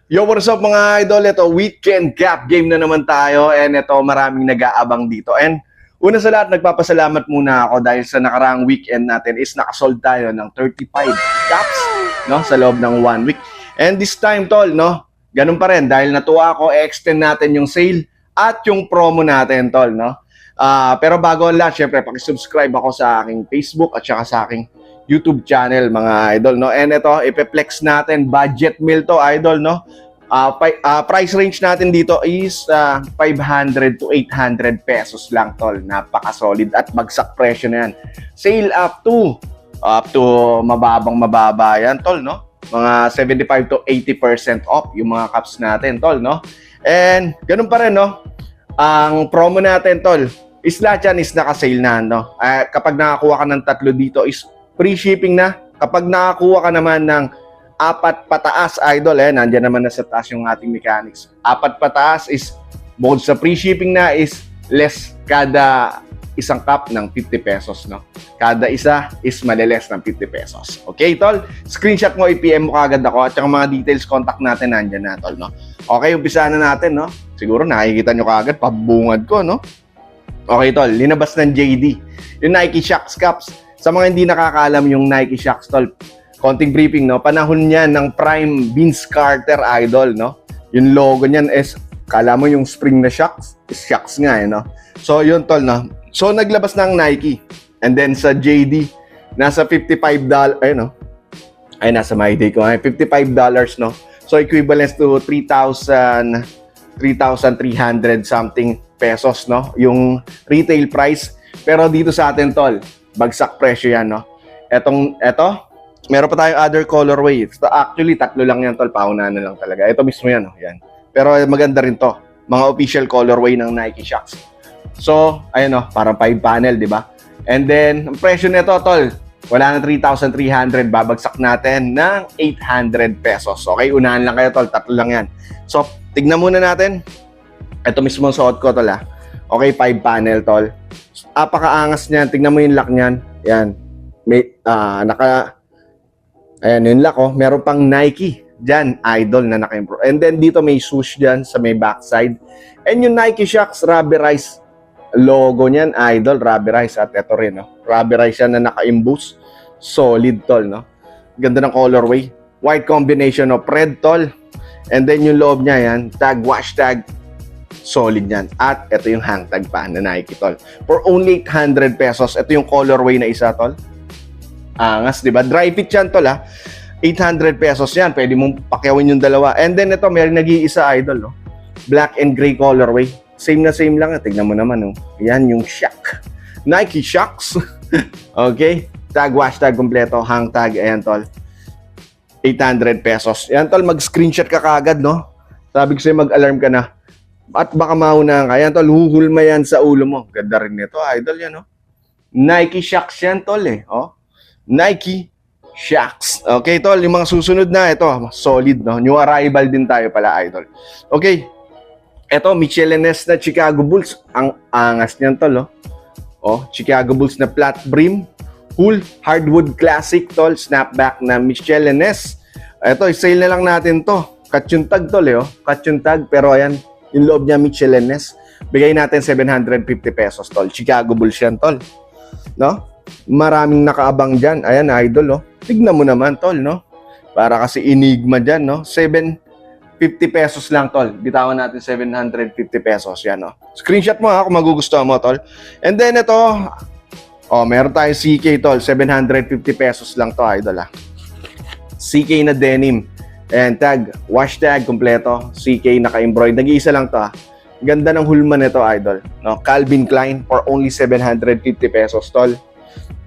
Yo, what's up mga idol? Ito, weekend gap game na naman tayo and ito, maraming nag-aabang dito. And una sa lahat, nagpapasalamat muna ako dahil sa nakaraang weekend natin is nakasold tayo ng 35 caps, no, sa loob ng 1 week. And this time, tol, no, ganun pa rin. Dahil natuwa ako, extend natin yung sale at yung promo natin, tol, no. Pero bago ang lahat, syempre, pakisubscribe ako sa aking Facebook at saka sa aking YouTube channel, mga idol, no? And ito, ipe-flex natin, budget meal to, idol, no? Price range natin dito is 500 to 800 pesos lang, tol. Napaka-solid at bagsak presyo na yan. Sale up to mababa yan, tol, no? Mga 75 to 80% off yung mga cups natin, tol, no? And ganun pa rin, no? Ang promo natin, tol, is lahat yan is naka-sale na, no? Kapag nakakuha ka ng 3 dito is free shipping na. Kapag nakakuha ka naman ng 4 pataas, idol, nandiyan naman na sa taas yung ating mechanics. 4 pataas is, bukod sa free shipping na, is less kada isang cup ng 50 pesos, no? Kada isa is maliles ng 50 pesos. Okay, tol? Screenshot mo, i-PM mo kagad ako at yung mga details, contact natin, nandiyan na, tol, no? Okay, umpisa na natin, no? Siguro nakikita nyo kagad, pabungad ko, no? Okay, tol, linabas ng JD. Yung Nike Shox Cups. Sa mga hindi nakakaalam yung Nike Shox, tol, konting briefing, no? Panahon niyan ng prime Vince Carter, idol, no? Yung logo niyan is, kala mo yung spring na Shox? Shox nga, no? So, yun, tol, no? So, naglabas ng Nike. And then, sa JD, nasa $55, ayun, no? Ay, nasa my day ko, $55, no? So, equivalent to 3,300 something pesos, no? Yung retail price. Pero dito sa atin, tol, bagsak presyo yan, no? Eto, meron pa tayong other colorway. Actually, 3 lang yan, tol. Pauna na lang talaga. Ito mismo yan, no? Yan. Pero maganda rin to. Mga official colorway ng Nike Shox. So, ayun, no? Parang 5 panel, di ba? And then, ang presyo nito, tol, wala na 3,300. Babagsak natin ng 800 pesos. Okay? Unahan lang kayo, tol. 3 lang yan. So, tignan muna natin. Ito mismo ang suot ko, tol, Okay, 5 panel, tol. Apakaangas niyan. Tignan mo yung lock niyan. Yan. May, ayan, yung lock, oh. Meron pang Nike dyan, idol na naka-improve. And then, dito may swoosh dyan sa may backside. And yung Nike Shox rubberized logo niyan, idol, rubberized. At ito rin, no? Rubberized yan na naka-imboost. Solid, tol, no? Ganda ng colorway. White combination of red, tol. And then, yung loob niya, yan. Tag, wash tag. Solid yan. At ito yung hang tag pa na Nike, tol. For only 800 pesos. Ito yung colorway na isa, tol. Angas, di ba? Dry fit yan, tol, 800 pesos yan. Pwede mong pakyawin yung dalawa. And then ito, may nag-iisa, idol, no? Black and gray colorway. Same na same lang. Tignan mo naman, no? Yan yung Shox. Nike Shox. Okay? Tag, wash tag, kompleto. Hang tag. Ayan, tol. 800 pesos. Ayan, tol. Mag-screenshot ka kagad, no? Sabi ko sa'yo, mag-alarm ka na. At baka maunahan ka. Yan, tol, huhulma yan sa ulo mo. Ganda rin nito, idol yan, no? Nike Shox yan, tol, oh. Nike Shox. Okay, tol, yung mga susunod na, ito, solid, no? New arrival din tayo pala, idol. Okay, ito, Michelin's na Chicago Bulls. Ang angas niyan, tol, Oh, Chicago Bulls na flat brim. Cool, hardwood classic, tol, snapback na Michelin's. Ito, sale na lang natin to. Cut yung tag, tol, Cut yung tag, pero ayan, yung loob niya Michelin's. Bigay natin 750 pesos, tol. Chicago Bulls yan, tol. No? Maraming nakaabang dyan. Ayan, idol, Tignan mo naman, tol, no? Para kasi enigma dyan, no? 750 pesos lang, tol. Bitawan natin 750 pesos. Yan, no? Screenshot mo, kung magugustuhan mo, tol. And then, ito, meron tayong CK, tol. 750 pesos lang to, idol, CK na denim. Ayan, tag, wash tag, kompleto. CK, naka-embroid. Nag-iisa lang to, Ganda ng hulma nito, idol. No? Calvin Klein for only 750 pesos, tol.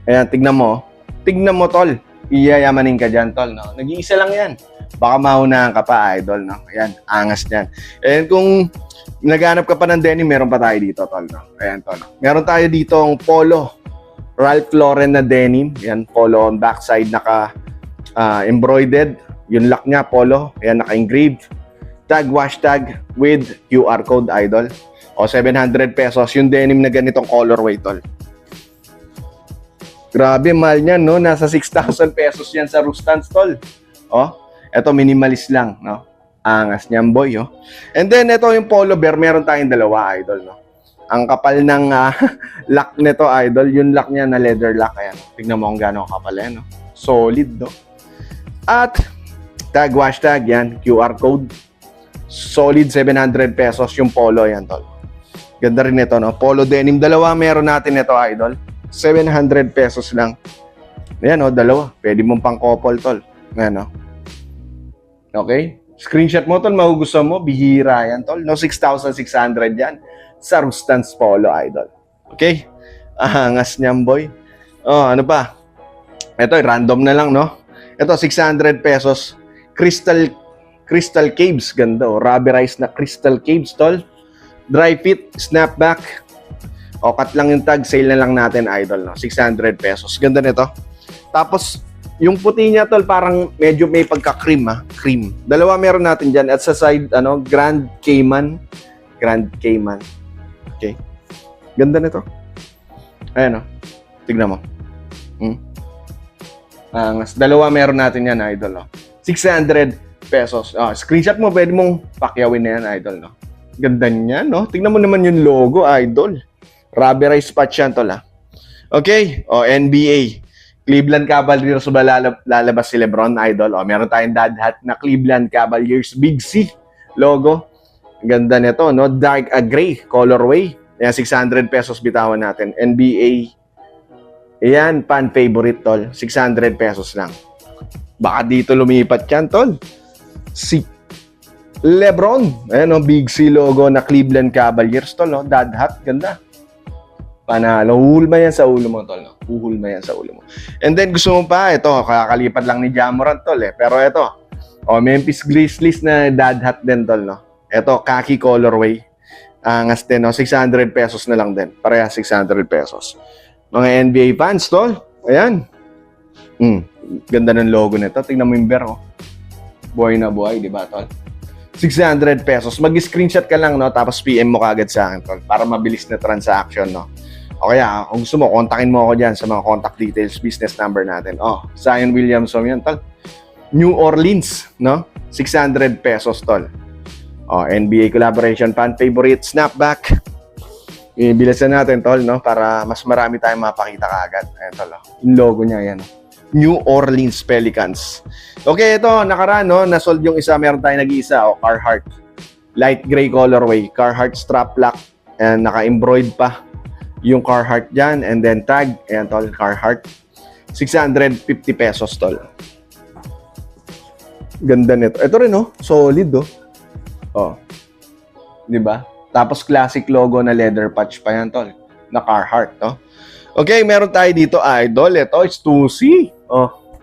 Ayan, tignan mo. Tignan mo, tol. Iyayamanin ka dyan, tol, no? Nag-iisa lang yan. Baka maunahan ka pa, idol, no? Ayan, angas dyan. And kung naghanap ka pa ng denim, meron pa tayo dito, tol, no? Ayan, tol. Meron tayo dito ang polo. Ralph Lauren na denim. Ayan, polo on backside, embroidered. Yung lock niya, polo. Ayan, naka-engraved. Tag, wash tag with QR code, idol. O, 700 pesos. Yung denim na ganitong colorway, tol. Grabe, mahal niyan, no? Nasa 6,000 pesos yan sa Rustans, tol. Oh, eto minimalist lang, no? Angas niyan, boy, oh. And then, ito yung Polo Bear. Meron tayong dalawa, idol, no? Ang kapal ng lock nito, idol. Yung lock niya na leather lock. Ayan. Tignan mo kung gano'ng kapal yan, no? Solid, no? At, tag, hashtag, yan. QR code. Solid 700 pesos yung Polo, yan, tol. Ganda rin ito, no? Polo denim. Dalawa meron natin ito, idol. 700 pesos lang. Ayan, oh, dalawa. Pwede mong pang couple, tol. Ayan, oh. Okay? Screenshot mo, tol. Magugustuhan mo. Bihira yan, tol. No, 6,600 yan. Sa Rustance Polo, idol. Okay? Angas niyan, boy. Oh, ano pa? Ito, random na lang, no? Ito, 600 pesos. Crystal Caves. Ganda, oh. Rubberized na Crystal Caves, tol. Dry fit, snapback. O, cut lang yung tag. Sale na lang natin, idol, no? 600 pesos. Ganda nito. Tapos, yung puti niya, tol, parang medyo may pagka-cream, ha? Cream. Dalawa meron natin dyan. At sa side, ano, Grand Cayman. Grand Cayman. Okay. Ganda nito. Ayan, oh. Tignan mo. Angas. Dalawa meron natin yan, idol, no? 600 pesos. Screenshot mo, pwede mong pakyawin na yan, idol, no? Ganda niya, no? Tignan mo naman yung logo, idol. Rubberized patch yan, tol, ha? Okay. NBA. Cleveland Cavaliers ba lalabas si LeBron, idol? Meron tayong dad hat na Cleveland Cavaliers Big C logo. Ganda nito, no? Dark gray colorway. Ayan, 600 pesos bitawan natin. NBA. Ayan, fan favorite, tol. 600 pesos lang. Baka dito lumipat yan, tol. Si LeBron. Ayan, no? Big C logo na Cleveland Cavaliers, tol, no? Dad hat. Ganda. Panalo. Huhulma yan sa ulo mo, tol. No? Huhulma yan sa ulo mo. And then, gusto mo pa, ito, kakalipad lang ni Ja Morant, tol, eh. Pero ito, Memphis Grizzlies na dad hat din, tol, no? Ito, khaki colorway. Angas din, no? 600 pesos na lang din. Pareha, 600 pesos. Mga NBA fans, tol. Ayan. Ganda ng logo nito. Tingnan mo yung bear, oh. Buhay na buhay, di ba, tol? 600 pesos. Mag-screenshot ka lang, no? Tapos PM mo kagad sa akin, tol. Para mabilis na transaction, no? O kaya, kung gusto mo, kontakin mo ako dyan sa mga contact details, business number natin. Zion Williamson yan, tol. New Orleans, no? 600 pesos, tol. NBA collaboration, fan favorite, snapback. Ibilasan natin, tol, no? Para mas marami tayong mapakita kaagad. Ayan, tol, oh. Yung logo niya, yan. New Orleans Pelicans. Okay, ito, nakaraan, no? Nasold yung isa, meron tayong nag-iisa, Carhartt. Light gray colorway, Carhartt strap lock. And naka-embroid pa yung Carhartt dyan, and then tag, ayan, tol, Carhartt. 650 pesos, tol. Ganda nito. Ito rin, solid, di ba? Tapos classic logo na leather patch pa yan, tol, na Carhartt, no? Okay, meron tayo dito, idol. Ito is 2C.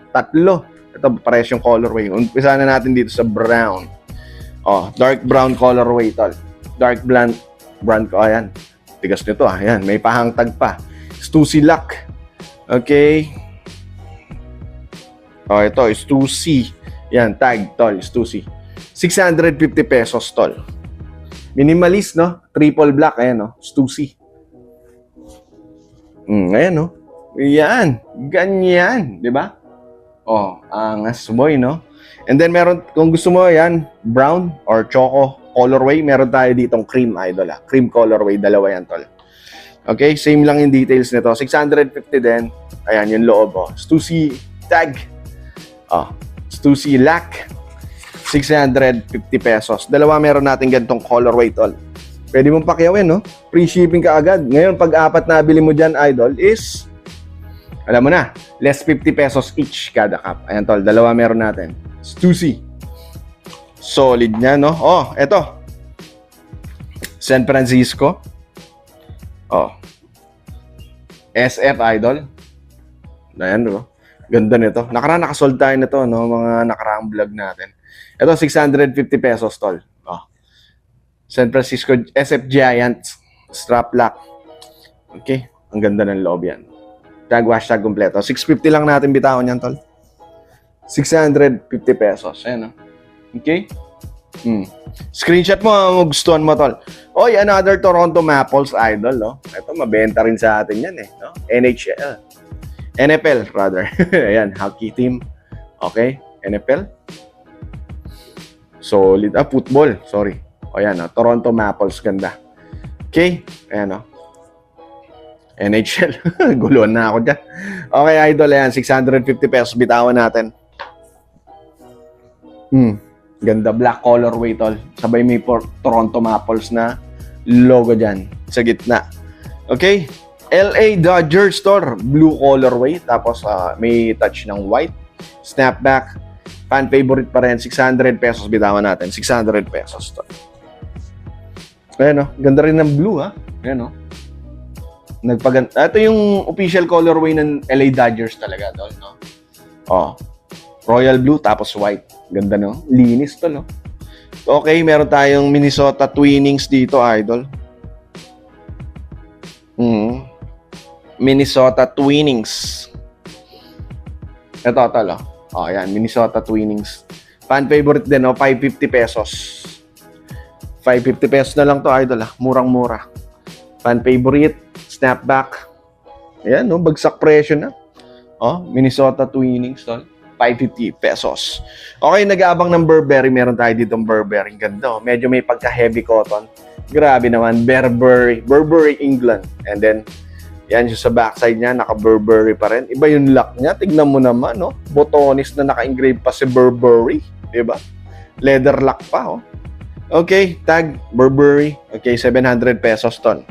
Tatlo. Ito, pares yung colorway. Umpisa na natin dito sa brown. Dark brown colorway, tol. Dark brown ko, ayan. Tigas nito, ayan. May pahangtag pa. Stussy lock. Okay. Ito is 2C. Yan, tag, tol, Stussy. 650 pesos, tol. Minimalist, no? Triple black, ayan, no? Stussy. Ayan, no? Yan. Ganyan, di ba? Angas, boy, no? And then, meron, kung gusto mo, yan, brown or choco colorway, meron tayo ditong cream, idol, Cream colorway, dalawa yan, tol. Okay, same lang yung details nito. 650 din. Ayan, yung loob, Stussy tag. Stussy lock. 650 pesos. Dalawa meron natin ganitong colorway, tol. Pwede mong pakyawin, no? Free shipping ka agad. Ngayon, pag apat na bili mo dyan, idol, is, alam mo na, less 50 pesos each kada cup. Ayan, tol, dalawa meron natin. Stussy. Solid niya, no? Eto. San Francisco. SF, idol. Ayan, no? Ganda nito. Nakasold tayo nito, no? Mga nakaraang vlog natin. Ito, 650 pesos, tol. San Francisco SF Giants strap lock. Okay. Ang ganda ng loob yan. Tag, hashtag kompleto. 650 lang natin bitawan yan, tol. 650 pesos. Ayan, no? Okay? Screenshot mo ang gustuhan mo, tol. Oy, another Toronto Maples idol, no? Ito, mabenta rin sa atin yan, no? NFL, rather. Ayan, hockey team. Okay? NFL. Solid. Football. Sorry. O yan, Toronto Maples. Ganda. Okay. Ayan, NHL. Guluhan na ako dyan. Okay, idol. Ayan, 650 pesos. Bitawan natin. Ganda. Black colorway, tol. Sabay may Toronto Maples na logo dyan. Sa gitna. Okay. LA Dodgers, tol. Blue colorway. Tapos may touch ng white. Snapback. Fan favorite pa rin. 600 pesos. Bitawan natin. 600 pesos, tol. Ayan, ganda rin ng blue, ha. Ayan, ito yung official colorway ng LA Dodgers talaga, tol, no? Royal blue tapos white. Ganda, no? Linis to, no? Okay, meron tayong Minnesota Twinings dito, idol. Minnesota Twinings. Ito, tol, ayan, Minnesota Twinings. Fan favorite din, 550 pesos. 550 pesos na lang to, idol, Murang-mura. Fan favorite, snapback. Ayan, bagsak presyo na. Minnesota Twinings, tol. 550 pesos. Okay, nag-aabang ng Burberry. Meron tayo ditong Burberry. Ganda, Medyo may pagka-heavy cotton. Grabe naman. Burberry England. And then, yan yung sa backside niya, naka-Burberry pa rin. Iba yung lock niya. Tignan mo naman, Botonis na naka-engrave pa si Burberry. Diba? Leather lock pa, Okay, tag Burberry. Okay, 700 pesos, tol.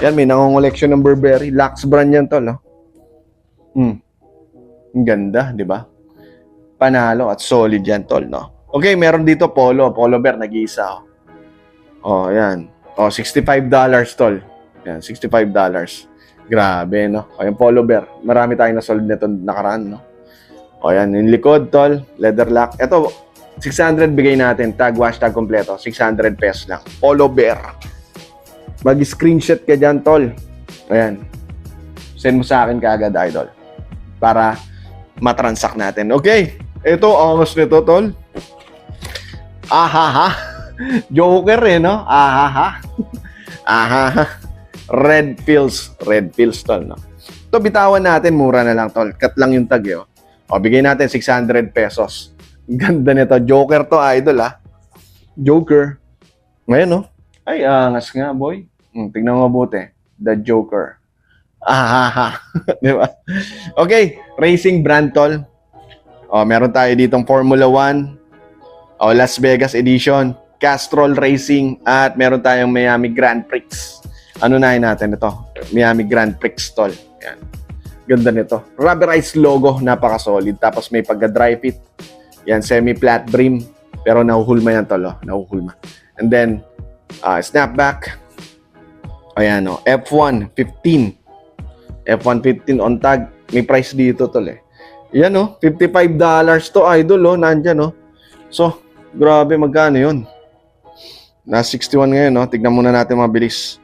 Yan, may nangongoleksyon ng Burberry. Lux brand yan, tol. Ang ganda, di ba? Panalo at solid yan, tol, no? Okay, meron dito Polo Bear, nag-iisa. Yan. $65, tol. Yan, $65. Grabe, no? Yung Polo Bear. Marami tayong nasold nito nakaraan, no? Yan, yung likod, tol. Leather lock. Ito, 600 bigay natin. Tag, wash tag kompleto. 600 pesos lang. Polo Bear. Mag-screenshot ka dyan, tol. Ayan. Send mo sa akin kaagad, idol. Para matransact natin. Okay. Ito, angas nito, tol. Ahaha. Joker, no? Ahaha. Ahaha. Red pills, tol, no? Ito, bitawan natin. Mura na lang, tol. Cut lang yung tag, bigay natin 600 pesos. Ganda nito. Joker to, idol, Joker. Ngayon, Ay, angas nga, boy. Tingnan mo mabuti. The Joker. Di ba? Okay. Racing brand, tol. Meron tayo ditong Formula 1. Las Vegas Edition. Castrol Racing. At meron tayong Miami Grand Prix. Ano natin ito? Miami Grand Prix, tol. Yan. Ganda nito. Rubberized logo. Napaka-solid. Tapos may pagka-dry fit. Yan, semi-flat brim. Pero nahuhulma yan, tol. Nahuhulma. And then, snapback. Ayan, F1 15. F1 15 on tag. May price dito, tol, Yan, $55 to, idol, nandyan, So, grabe, magkano yun? Na 61 ngayon, Tignan muna natin mabilis.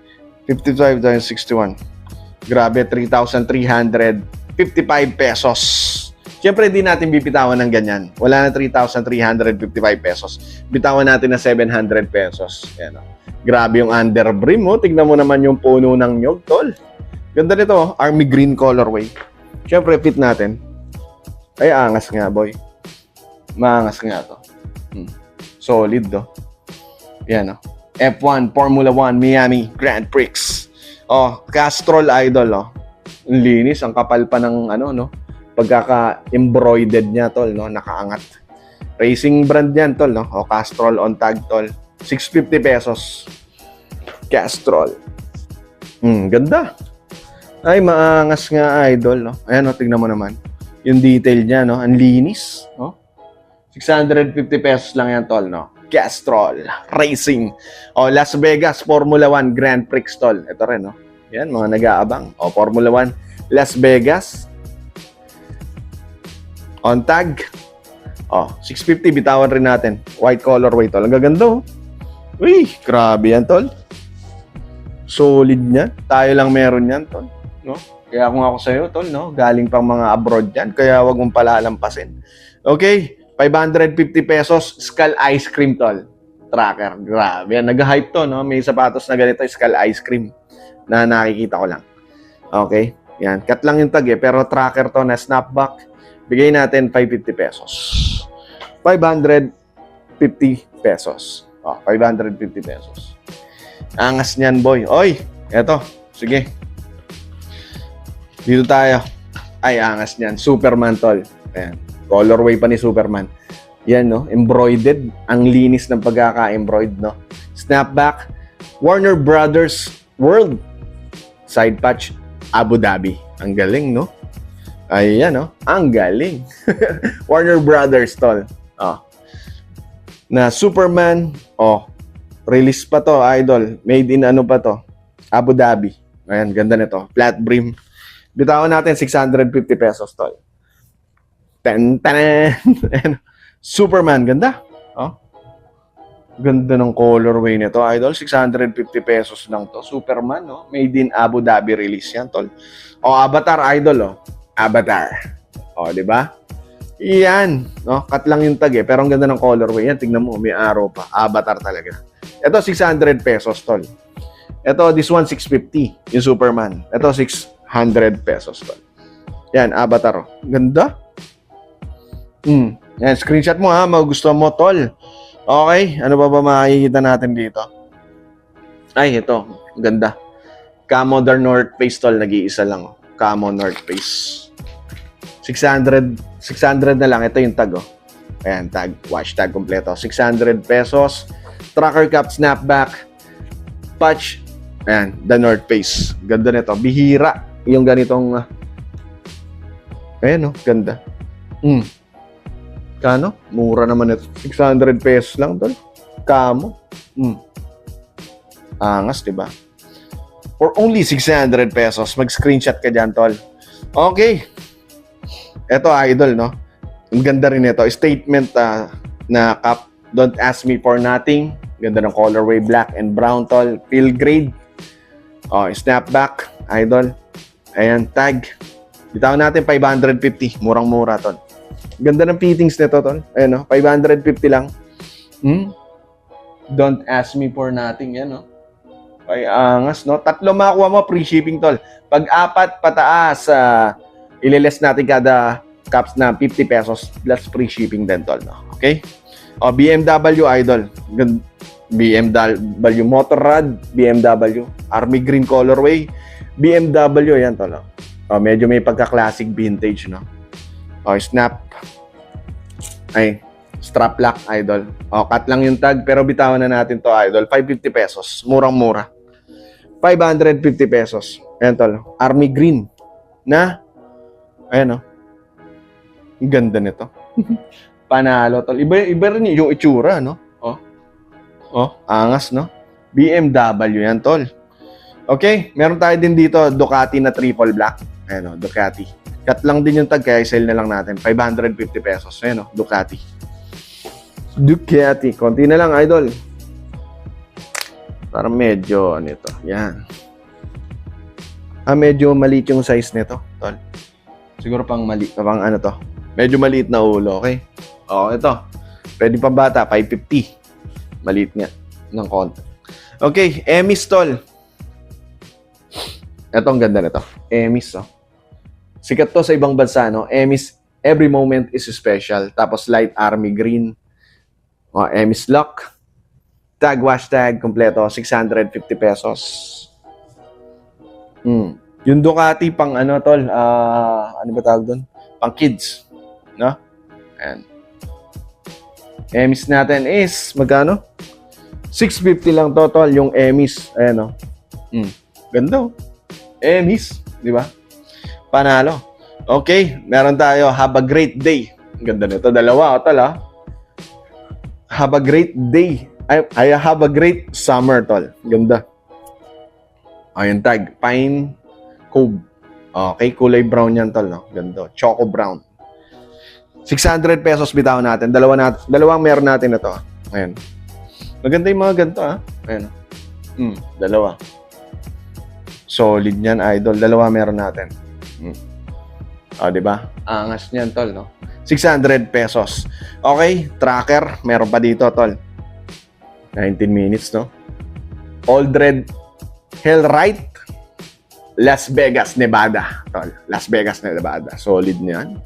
55 times 61. Grabe, 3,355 pesos. Siyempre, hindi natin bibitawan ng ganyan. Wala na 3,355 pesos. Bitawan natin na 700 pesos. Yan, Grabe yung underbrim, Tignan mo naman yung puno ng nyog, tol. Ganda nito, Army Green colorway. Siyempre, fit natin. Ay, angas nga, boy. Maangas nga to. Solid, Yan, F1, Formula 1, Miami Grand Prix. Castrol, idol, Ang linis, ang kapal pa ng, pagkaka-embroidered niya, tol, nakaangat. Racing brand yan, tol, Castrol on tag, tol. 650 pesos. Castrol. Ganda. Ay, maangas nga, idol, Ayan, tignan mo naman. Yung detail niya, Ang linis, 650 pesos lang yan, tol, Castrol Racing. Las Vegas Formula 1 Grand Prix, tol. Ito rin, Yan, mga nag-aabang. Formula 1 Las Vegas. On tag. 650, bitawan rin natin. White colorway, tol. Ang gaganda, Uy, grabe yan, tol. Solid niyan. Tayo lang meron yan, tol. Kaya kung ako sa'yo, tol, galing pang mga abroad yan. Kaya wag mong palalampasin. Okay, 550 pesos, Skull Ice Cream, tol. Tracker. Grabe yan. Nag-hype to, May sapatos na ganito, Skull Ice Cream. Na nakikita ko lang. Okay, yan. Cut lang yung tag, pero tracker to na snapback. Bigay natin 550 pesos. 500 pesos. 550 pesos. Angas niyan, boy. Oy, eto. Sige. Dito tayo. Ay, angas niyan. Superman, tol. Ayan. Colorway pa ni Superman. Yan, no? Embroidered. Ang linis ng pagkaka-embroid, no? Snapback. Warner Brothers World. Side patch. Abu Dhabi. Ang galing, no? Ayan, no? Ang galing. Warner Brothers, tol. Na Superman. Release pa to, idol. Made in ano pa to? Abu Dhabi. Ayan, ganda nito. Flat brim. Bitawan natin 650 pesos, tol. Tan-tan! Superman, ganda. Ganda ng colorway nito, idol. 650 pesos lang to. Superman, no? Made in Abu Dhabi release yan, tol. Avatar, idol, Avatar. Di ba? Yan, no? Cut lang yung tag, pero ang ganda ng colorway. Yan, tingnan mo, may arrow pa. Avatar talaga. Ito, 600 pesos, tol. Ito, this one, 650. Yung Superman. Ito, 600 pesos, tol. Yan, Avatar. Ganda. Yan, screenshot mo, ha. Magustuhan mo, tol. Okay, ano ba makikita natin dito? Ay, ito. Ganda. Camo the North Face, tol. Nag-iisa lang. Camo North Face. 600 na lang. Ito yung tag, Ayan, tag. Watch tag kompleto. 600 pesos. Tracker cap, snapback. Patch. Ayan, the North Face. Ganda nito. Bihira. Yung ganitong... ayan, ganda. Kano? Mura naman ito. 600 pesos lang, tol. Camo. Angas, diba? For only 600 pesos, mag-screenshot ka dyan, tol. Okay. Ito, idol, no? Ang ganda rin ito. Statement na cap. Don't ask me for nothing. Ganda ng colorway. Black and brown, tol. Field grade. Snapback. Idol. Ayan, tag. Bitawan natin 550. Murang-mura, tol. Ganda ng fittings nito, tol. Ayan, 550 lang. Don't ask me for nothing. Yan, no? Ay, angas, no? 3 makuha mo, free shipping, tol. Pag 4 pataas, ililes natin kada caps na 50 pesos plus free shipping din, tol, no? Okay? BMW, idol. BMW Motorrad, BMW Army Green colorway, BMW, yan, tol. Medyo may pagka-classic vintage, no? Snap. Ay, strap lock, idol. Cut lang yung tag, pero bitawan na natin to, idol. 550 pesos. Murang-mura. 550 pesos. Ayan, tol. Army Green. Na, ayan, ang ganda nito. Panalo, tol. Iba rin yung itsura, no? Angas, no? BMW yan, tol. Okay, meron tayo din dito, Ducati na triple black. Ayan, Ducati. Cut lang din yung tag, kaya i-sell na lang natin. 550 pesos. Ayan, Ducati. Ducati. Konti na lang, idol. Parang medyo, ito. Yan. Medyo maliit yung size nito, tol. Siguro pang maliit, pang ano to. Medyo maliit na ulo, okay? Ito. Pwede pang bata, 550. Maliit nga ng konti. Okay, Emis, tol. Ito, ang ganda nito. Emis, Sikat to sa ibang bansa, no? Emis, every moment is special. Tapos light army green. Emis lock. Tag, wash tag, kompleto. 650 pesos. Yung Ducati pang ano, tol? Ano ba tawag doon? Pang kids. No? Ayan. Emis natin is, magkano? 650 lang to, tol. Yung Emis. Ayan, Ganda, Emis. Di ba? Panalo. Okay, meron tayo. Have a great day. Ang ganda nito. Dalawa, tol, Have a great day. I have a great summer, tol. Ganda. Yung tag. Pine Cove. Okay, kulay brown yan, tol, no? Ganda. Choco brown. 600 pesos bitawan natin. Dalawang meron natin ito. Ayan. Maganda yung mga ganito, Ayan. Dalawa. Solid yan, idol. Dalawa meron natin. Diba? Angas niyan, tol, no? 600 pesos. Okay, tracker. Meron pa dito, tol. 19 minutes, no? Old Red Hellrite. Las Vegas, Nevada, tol. Las Vegas, Nevada. Solid niyan.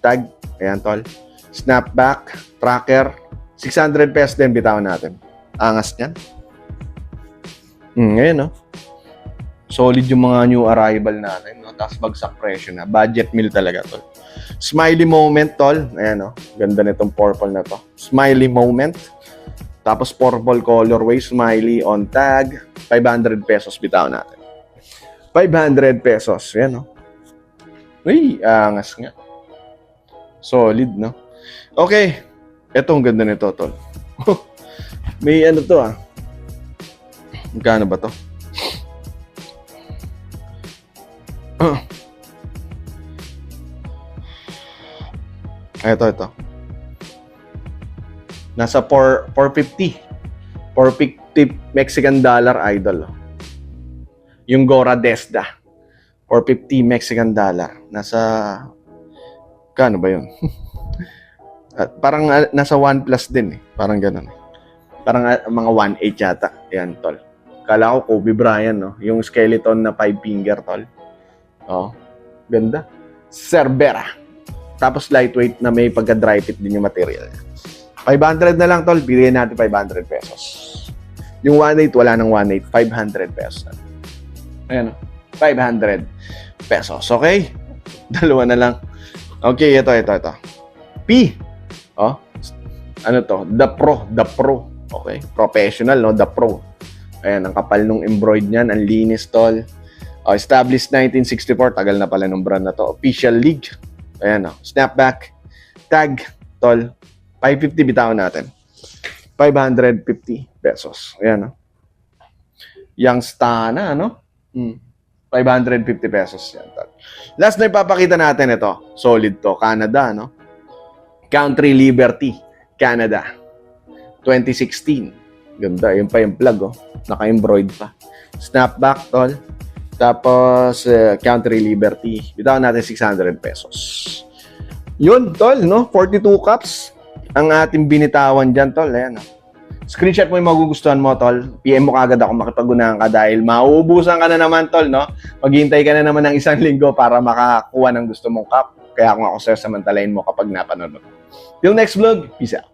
Tag. Ayan, tol. Snapback. Tracker. 600 pesos din, bitawan natin. Angas niyan. Ngayon, no? Solid yung mga new arrival natin, no? Tapos bagsak presyo na. Budget meal talaga, tol. Smiley moment, tol. Ayan, no? Ganda nitong purple na to. Smiley moment. Tapos purple colorway, smiley on tag. 500 pesos, bitawan natin. 500 pesos. Ayan, no? Uy, angas nga. Solid, no? Okay. Ito, ang ganda nito, tol. May ano to, ah. Magkano ba to? Ito. Nasa 450. 450 Mexican dollar, idol. Yung Gora Desda. 450 Mexican dollar. Nasa... Kano ba yun? Parang nasa 1 plus din eh. Parang ganun. Parang mga 1.8 yata. Ayan, tol. Kala ko Kobe Bryant, no? Yung skeleton na 5 finger, tol. Oh, ganda. Cerbera. Tapos lightweight na may pagka-dry fit din yung material. 500 na lang, tol. Bigyan natin 500 pesos. Yung 1.8, wala nang 1.8. 500 pesos. Ayan, 500 pesos. Okay? Dalawa na lang. Okay, ito. P. Oh, ano to? The Pro. Okay? Professional, no? The Pro. Ayan, ang kapal nung embroid niyan. Ang linis, tol. Established 1964. Tagal na pala nung brand na to. Official League. Ayan, no? Snapback. Tag, tol. 550 bitawan natin. 550 pesos. Ayan, no? Youngstana, no? 550 pesos yan, tol. Last na ipapakita natin ito. Solid to. Canada, no? Country Liberty, Canada. 2016. Ganda. Yun pa yung plug, oh. Naka-embroid pa. Snapback, tol. Tapos, Country Liberty. Bitawan natin 600 pesos. Yun, tol, no? 42 cups. Ang ating binitawan dyan, tol. Ayan, no? Screenshot mo yung magugustuhan mo, tol. PM mo kagad ako makipag-unahan ka dahil mauubusan ka na naman, tol, no? Maghihintay ka na naman ng 1 linggo para makakuha ng gusto mong cup. Kaya kung ako, sir, samantalain mo kapag napanood mo. Till next vlog, peace out.